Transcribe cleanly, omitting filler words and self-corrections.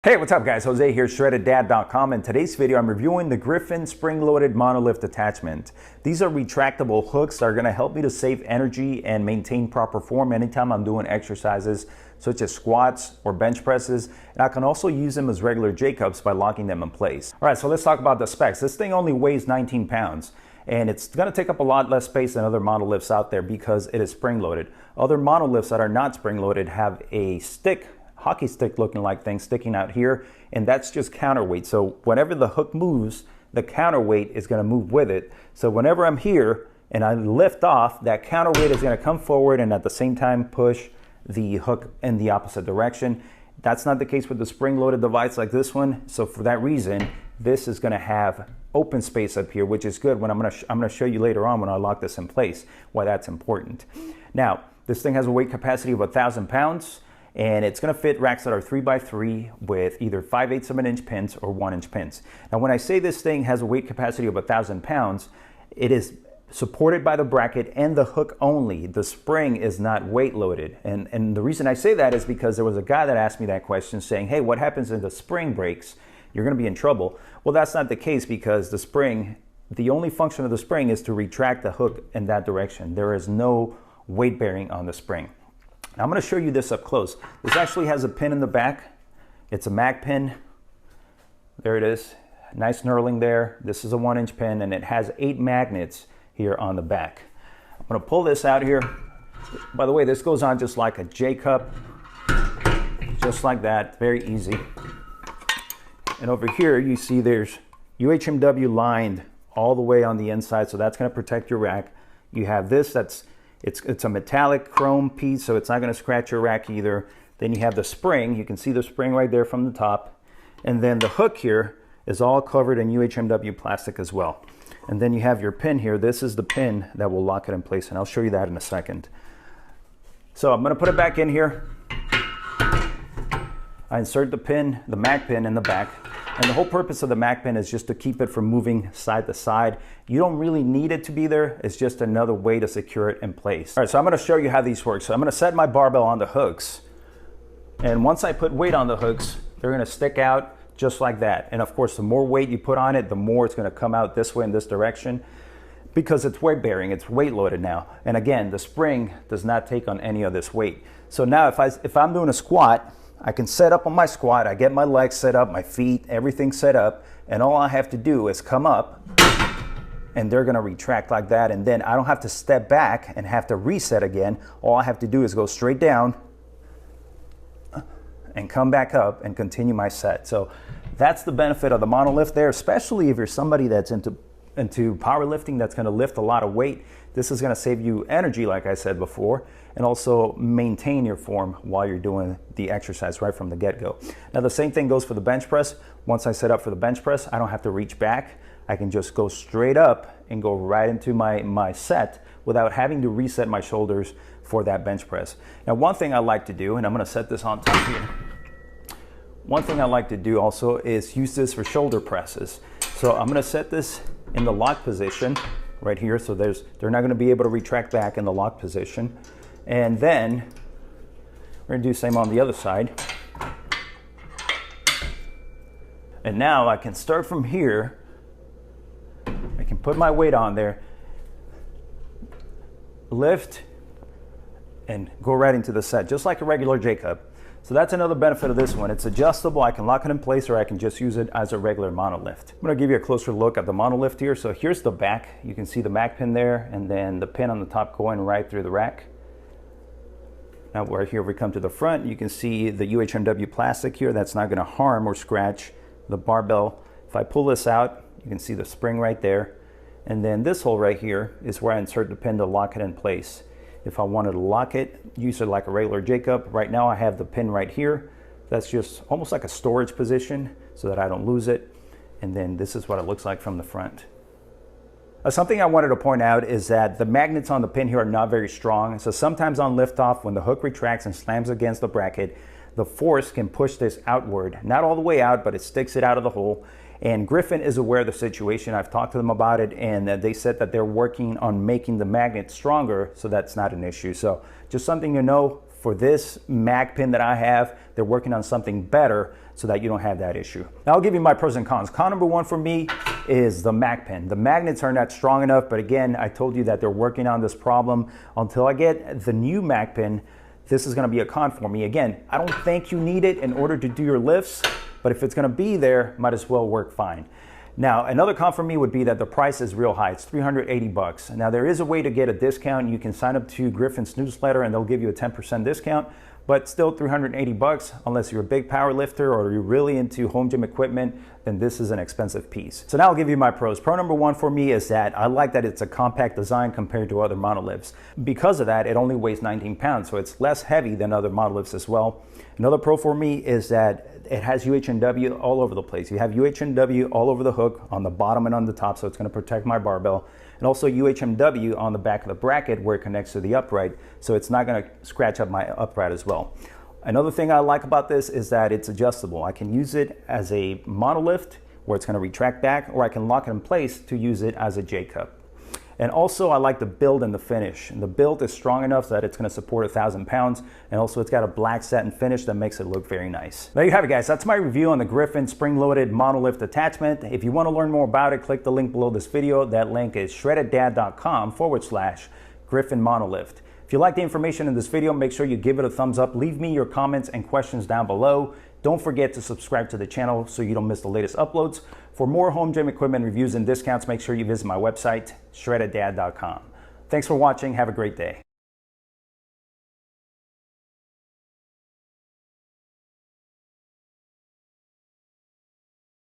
Hey, what's up guys? Jose here, shreddeddad.com. In today's video, I'm reviewing the Griffin spring-loaded monolift attachment. These are retractable hooks that are gonna help me to save energy and maintain proper form anytime I'm doing exercises such as squats or bench presses. And I can also use them as regular J-cups by locking them in place. All right, so let's talk about the specs. This thing only weighs 19 pounds. And it's gonna take up a lot less space than other monolifts out there because it is spring-loaded. Other monolifts that are not spring-loaded have a stick, hockey stick looking like thing sticking out here, and that's just counterweight. So whenever the hook moves, the counterweight is going to move with it. So whenever I'm here and I lift off, that counterweight is going to come forward and at the same time push the hook in the opposite direction. That's not the case with the spring-loaded device like this one. So for that reason, this is going to have open space up here, which is good when I'm going to show you later on when I lock this in place why that's important. Now, this thing has a weight capacity of 1,000 pounds. And it's going to fit racks that are 3x3 with either 5/8 of an inch pins or 1-inch pins. Now when I say this thing has a weight capacity of 1,000 pounds, it is supported by the bracket and the hook only. The spring is not weight loaded. And the reason I say that is because there was a guy that asked me that question saying, hey, what happens if the spring breaks? You're going to be in trouble. Well, that's not the case because the spring, the only function of the spring is to retract the hook in that direction. There is no weight bearing on the spring. Now I'm going to show you this up close. This actually has a pin in the back. It's a mag pin. There it is. Nice knurling there. This is a 1-inch pin and it has 8 magnets here on the back. I'm going to pull this out here. By the way, this goes on just like a J-cup. Just like that. Very easy. And over here you see there's UHMW lined all the way on the inside, so that's going to protect your rack. You have this that's It's a metallic chrome piece, so it's not going to scratch your rack either. Then you have the spring. You can see the spring right there from the top. And then the hook here is all covered in UHMW plastic as well. And then you have your pin here. This is the pin that will lock it in place, and I'll show you that in a second. So I'm going to put it back in here. I insert the pin, the mag pin in the back. And the whole purpose of the mag pin is just to keep it from moving side to side. You don't really need it to be there. It's just another way to secure it in place. All right, so I'm going to show you how these work. So I'm going to set my barbell on the hooks. And once I put weight on the hooks, they're going to stick out just like that. And of course, the more weight you put on it, the more it's going to come out this way in this direction because it's weight bearing. It's weight loaded now. And again, the spring does not take on any of this weight. So now if I'm doing a squat, I can set up on my squat, I get my legs set up, my feet, everything set up, and all I have to do is come up and they're gonna retract like that, and then I don't have to step back and have to reset again. All I have to do is go straight down and come back up and continue my set. So that's the benefit of the monolift there, especially if you're somebody that's into powerlifting, that's gonna lift a lot of weight. This is gonna save you energy, like I said before, and also maintain your form while you're doing the exercise right from the get-go. Now the same thing goes for the bench press. Once I set up for the bench press, I don't have to reach back. I can just go straight up and go right into my set without having to reset my shoulders for that bench press. Now one thing I like to do, and I'm gonna set this on top here. One thing I like to do also is use this for shoulder presses. So I'm gonna set this in the lock position right here, so they're not gonna be able to retract back in the lock position. And then we're gonna do the same on the other side. And now I can start from here. I can put my weight on there, lift, and go right into the set, just like a regular J-cup. So that's another benefit of this one. It's adjustable. I can lock it in place or I can just use it as a regular monolift. I'm gonna give you a closer look at the monolift here. So here's the back. You can see the mag pin there and then the pin on the top going right through the rack. Now right here we come to the front, you can see the UHMW plastic here. That's not gonna harm or scratch the barbell. If I pull this out, you can see the spring right there. And then this hole right here is where I insert the pin to lock it in place. If I wanted to lock it, use it like a regular J-cup. Right now I have the pin right here. That's just almost like a storage position so that I don't lose it. And then this is what it looks like from the front. Something I wanted to point out is that the magnets on the pin here are not very strong. So sometimes on liftoff, when the hook retracts and slams against the bracket, the force can push this outward. Not all the way out, but it sticks it out of the hole. And Griffin is aware of the situation. I've talked to them about it, and they said that they're working on making the magnet stronger, so that's not an issue. So just something to know, for this mag pin that I have, they're working on something better so that you don't have that issue. Now I'll give you my pros and cons. Con number one for me is the mag pin. The magnets are not strong enough, but again, I told you that they're working on this problem. Until I get the new mag pin, this is gonna be a con for me. Again, I don't think you need it in order to do your lifts, but if it's gonna be there, might as well work fine. Now, another con for me would be that the price is real high. It's $380. Now, there is a way to get a discount. You can sign up to Griffin's newsletter and they'll give you a 10% discount, but still $380 unless you're a big power lifter or you're really into home gym equipment, then this is an expensive piece. So now I'll give you my pros. Pro number one for me is that I like that it's a compact design compared to other monolifts. Because of that, it only weighs 19 pounds, so it's less heavy than other monolifts as well. Another pro for me is that it has UHNW all over the place. You have UHNW all over the hook, on the bottom and on the top, so it's gonna protect my barbell. And also UHMW on the back of the bracket where it connects to the upright, so it's not gonna scratch up my upright as well. Another thing I like about this is that it's adjustable. I can use it as a monolift where it's gonna retract back, or I can lock it in place to use it as a J-cup. And also I like the build and the finish. And the build is strong enough that it's gonna support 1,000 pounds. And also it's got a black satin finish that makes it look very nice. There you have it, guys. That's my review on the Griffin spring-loaded monolift attachment. If you wanna learn more about it, click the link below this video. That link is shreddeddad.com/Griffin Monolift. If you like the information in this video, make sure you give it a thumbs up. Leave me your comments and questions down below. Don't forget to subscribe to the channel so you don't miss the latest uploads. For more home gym equipment reviews and discounts, make sure you visit my website, shreddeddad.com. Thanks for watching. Have a great day.